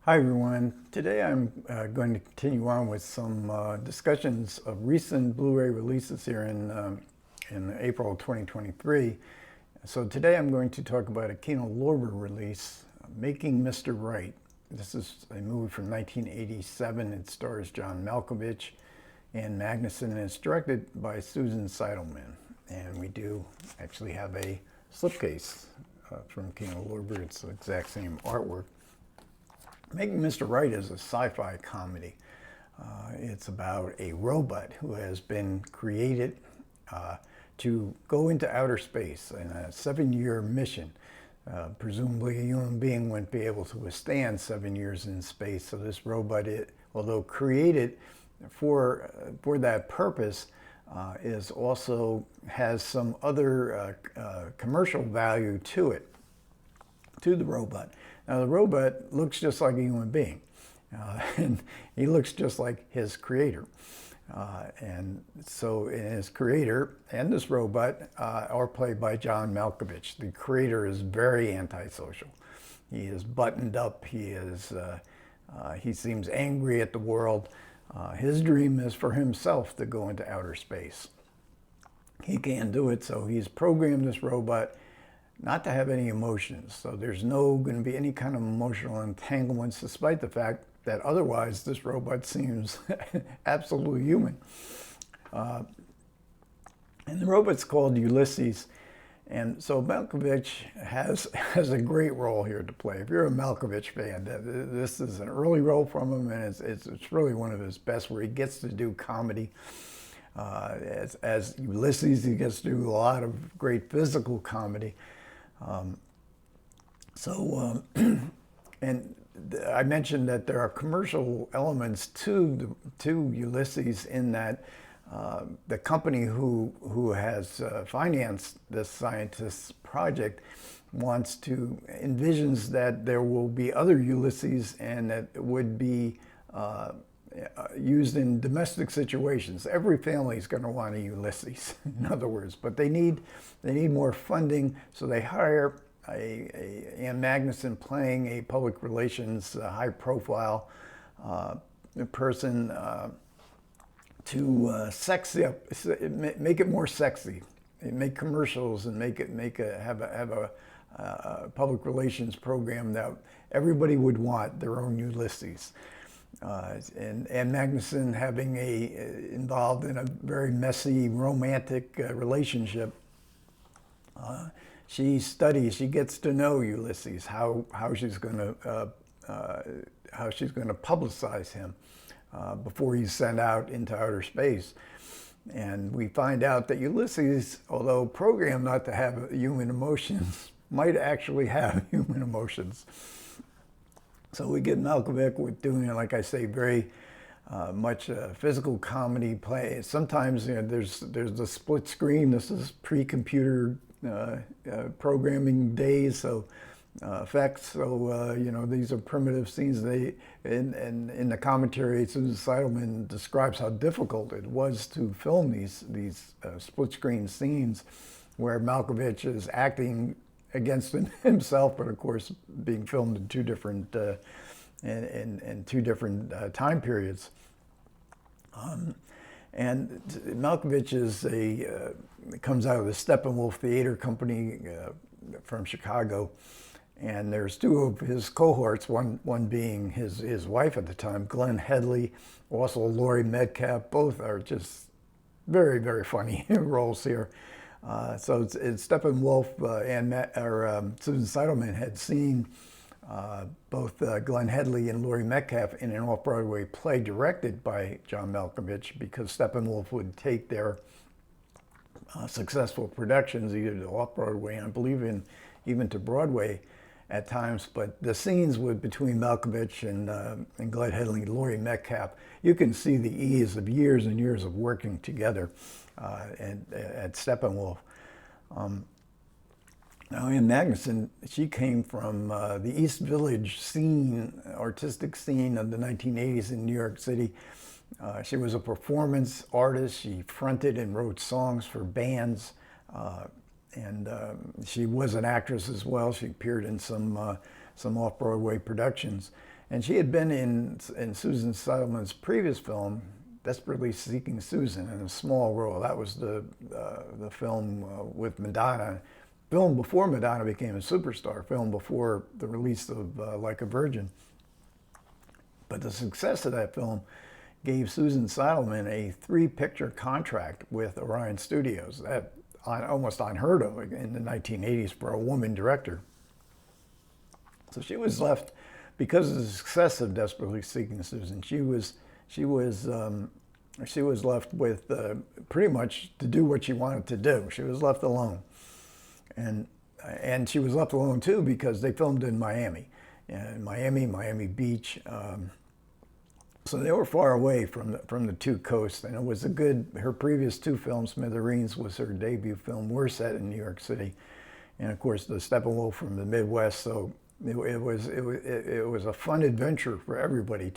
Hi everyone. Today I'm going to continue on with some discussions of recent Blu-ray releases here in April 2023. So today I'm going to talk about a Kino Lorber release, Making Mr. Right. This is a movie from 1987. It stars John Malkovich and Magnuson, and it's directed by Susan Seidelman. And we do actually have a slipcase from Kino Lorber. It's the exact same artwork. Making Mr. Right is a sci-fi comedy. It's about a robot who has been created to go into outer space in a 7-year mission. Presumably a human being wouldn't be able to withstand 7 years in space, so this robot, although created for that purpose, is also has some other commercial value to it, to the robot. Now the robot looks just like a human being, and he looks just like his creator. And so his creator and this robot are played by John Malkovich. The creator is very antisocial. He is buttoned up. He seems angry at the world. His dream is for himself to go into outer space. He can't do it, so he's programmed this robot not to have any emotions. So there's going to be any kind of emotional entanglements, despite the fact that otherwise this robot seems absolutely human. And the robot's called Ulysses. And so Malkovich has a great role here to play. If you're a Malkovich fan, this is an early role from him, and it's really one of his best, where he gets to do comedy. As Ulysses, he gets to do a lot of great physical comedy. And I mentioned that there are commercial elements to Ulysses, in that the company who has financed this scientist's project envisions that there will be other Ulysses, and that would be used in domestic situations. Every family is going to want a Ulysses, in other words, but they need more funding, so they hire Ann Magnuson, playing a public relations high-profile person, to sexy up, make it more sexy, make commercials, and have a public relations program that everybody would want their own Ulysses. And Magnuson having involved in a very messy romantic relationship. She gets to know Ulysses, how she's going to publicize him before he's sent out into outer space. And we find out that Ulysses, although programmed not to have human emotions, might actually have human emotions. So we get Malkovich with doing, like I say, very much physical comedy play. Sometimes there's the split screen. This is pre-computer programming days, so effects. So these are primitive scenes. In the commentary, Susan Seidelman describes how difficult it was to film these split screen scenes, where Malkovich is acting against himself, but of course being filmed in two different time periods. And Malkovich comes out of the Steppenwolf Theater Company from Chicago, and there's two of his cohorts, one being his wife at the time, Glenn Headley, also Laurie Metcalf. Both are just very, very funny roles here. So it's Steppenwolf and Susan Seidelman had seen both Glenn Headley and Laurie Metcalf in an off-Broadway play directed by John Malkovich, because Steppenwolf would take their successful productions either to off-Broadway, and I believe even to Broadway at times. But the scenes between Malkovich and Glenn Headley and Laurie Metcalf, you can see the ease of years and years of working together at Steppenwolf. Now, Ann Magnuson, she came from the East Village scene, artistic scene of the 1980s in New York City. She was a performance artist. She fronted and wrote songs for bands, and she was an actress as well. She appeared in some off-Broadway productions. And she had been in Susan Seidelman's previous film, Desperately Seeking Susan, in a small role. That was the film with Madonna, film before Madonna became a superstar, film before the release of Like a Virgin. But the success of that film gave Susan Seidelman a 3-picture contract with Orion Studios. That almost unheard of in the 1980s for a woman director. So she was left, because of the success of Desperately Seeking Susan, she was left with pretty much to do what she wanted to do. She was left alone, and she was left alone too because they filmed in Miami, Miami Beach. So they were far away from the two coasts, and it was her previous 2 films, Smithereens was her debut film, were set in New York City, and of course the Steppenwolf from the Midwest. So it was a fun adventure for everybody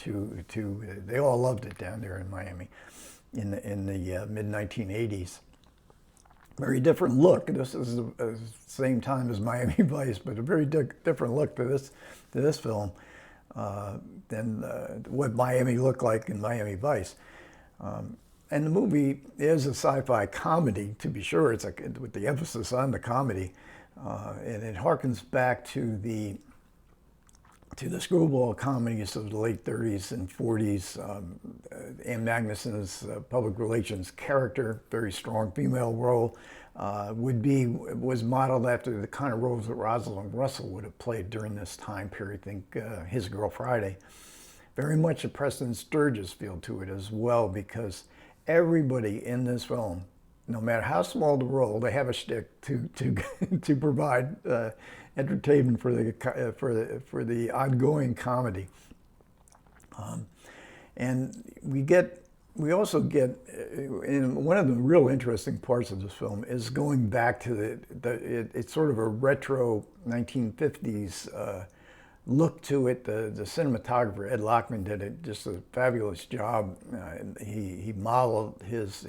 they all loved it down there in Miami in the mid 1980s. Very different look. This is the same time as Miami Vice, but a very different look to this film than what Miami looked like in Miami Vice. And the movie is a sci-fi comedy, to be sure. It's with the emphasis on the comedy, and it harkens back to the screwball comedies of the late 30s and 40s. Ann Magnuson's public relations character, very strong female role, was modeled after the kind of roles that Rosalind Russell would have played during this time period. Think His Girl Friday. Very much a Preston Sturges feel to it as well, because everybody in this film, no matter how small the role, they have a shtick to provide entertainment for the ongoing comedy. And we also get, and one of the real interesting parts of this film is going back to it's sort of a retro 1950s look to it. The cinematographer, Ed Lockman, did just a fabulous job. He modeled his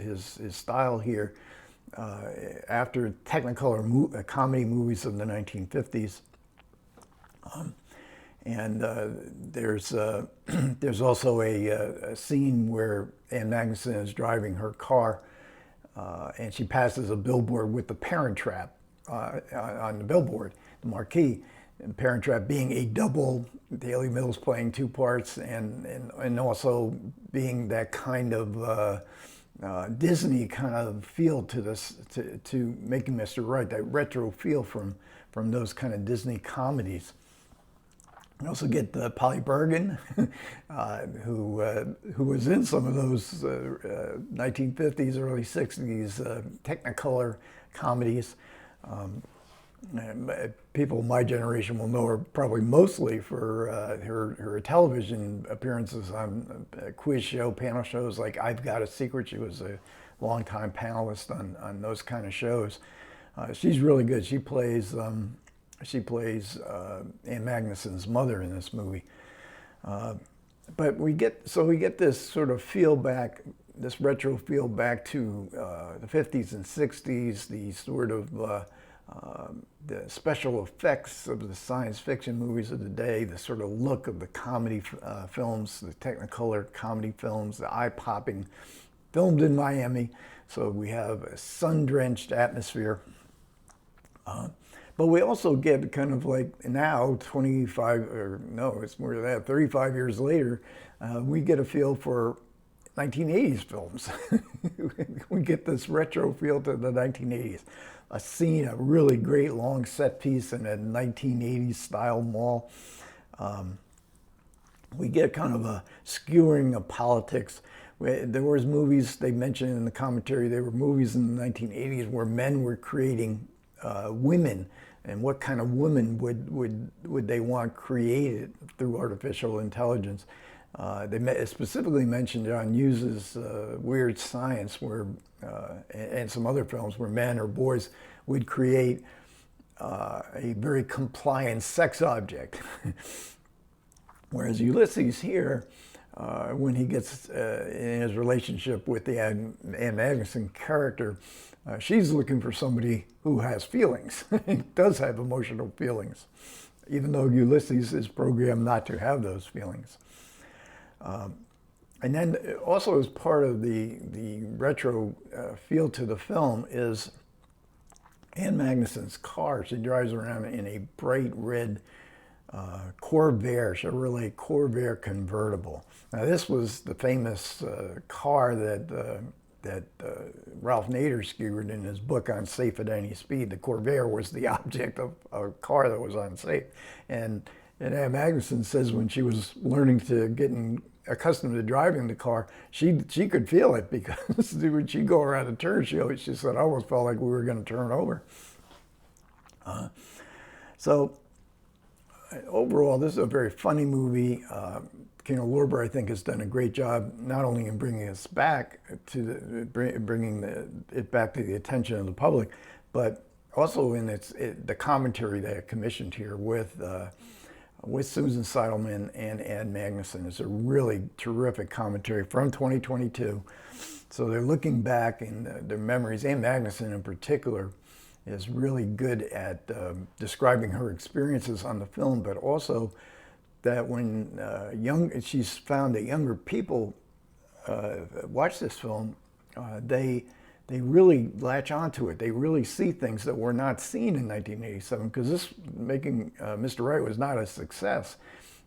style here after Technicolor comedy movies of the 1950s. There's also a scene where Ann Magnuson is driving her car, and she passes a billboard with the Parent Trap on the billboard, the marquee. And Parent Trap being a double, Daily Mills playing 2 parts, and also being that kind of Disney kind of feel to this, to Making Mr. Right, that retro feel from those kind of Disney comedies. We also get Polly Bergen, who was in some of those 1950s, early 60s Technicolor comedies. People of my generation will know her probably mostly for her television appearances on quiz show, panel shows like I've Got a Secret. She was a longtime panelist on those kind of shows. She's really good. She plays Ann Magnuson's mother in this movie. But we get this sort of feel back, this retro feel back to the 50s and 60s, the sort of the special effects of the science fiction movies of the day, the sort of look of the comedy films, the Technicolor comedy films, the eye-popping, filmed in Miami. So we have a sun-drenched atmosphere. But we also get kind of like now, 35 years later, we get a feel for 1980s films. We get this retro feel to the 1980s. A really great long set piece in a 1980s style mall. We get kind of a skewering of politics. There was movies, they mentioned in the commentary, there were movies in the 1980s where men were creating women, and what kind of women would they want created through artificial intelligence. They specifically mentioned John Hughes's Weird Science, where and some other films where men or boys would create a very compliant sex object. Whereas Ulysses here, when he gets in his relationship with the Ann Magnuson character, she's looking for somebody who has feelings, does have emotional feelings. even though Ulysses is programmed not to have those feelings. And then also as part of the retro feel to the film is Ann Magnuson's car. She drives around in a bright red Corvair, Chevrolet Corvair convertible. Now this was the famous car that Ralph Nader skewered in his book on Safe at Any Speed. The Corvair was the object of a car that was unsafe. And Ann Magnuson says when she was learning to accustomed to driving the car, she could feel it, because when she'd go around a turn, she said, I almost felt like we were going to turn over. So overall, this is a very funny movie. Kino Lorber, I think, has done a great job not only in bringing us back to bringing it back to the attention of the public, but also in the commentary that it commissioned here with Susan Seidelman and Ann Magnuson. It's a really terrific commentary from 2022. So they're looking back in their memories. Ann Magnuson in particular is really good at describing her experiences on the film, but also that when she's found that younger people watch this film, they really latch onto it. They really see things that were not seen in 1987, because this making Mr. Right was not a success.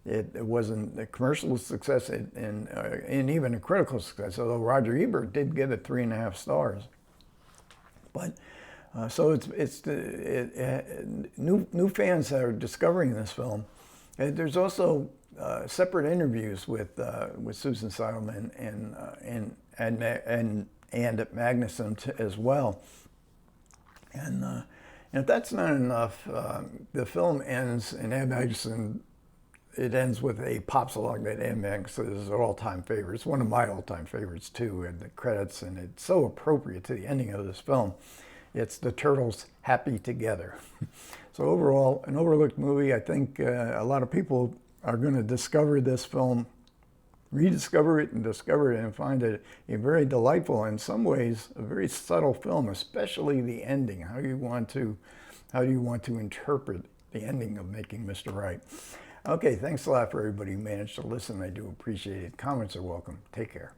It wasn't a commercial success and even a critical success, although Roger Ebert did give it 3.5 stars. But so new fans are discovering this film. And there's also separate interviews with Susan Seidelman and Magnuson as well. And if that's not enough, the film ends, and Ann Magnuson, it ends with a pop song that Ann Magnuson is an all-time favorite. It's one of my all-time favorites too, and the credits, and it's so appropriate to the ending of this film. It's the Turtles' Happy Together. So overall, an overlooked movie. I think a lot of people are going to discover this film, rediscover it and discover it, and find it a very delightful, in some ways, a very subtle film, especially the ending. How do you want to interpret the ending of Making Mr. Right? Okay, thanks a lot for everybody who managed to listen. I do appreciate it. Comments are welcome. Take care.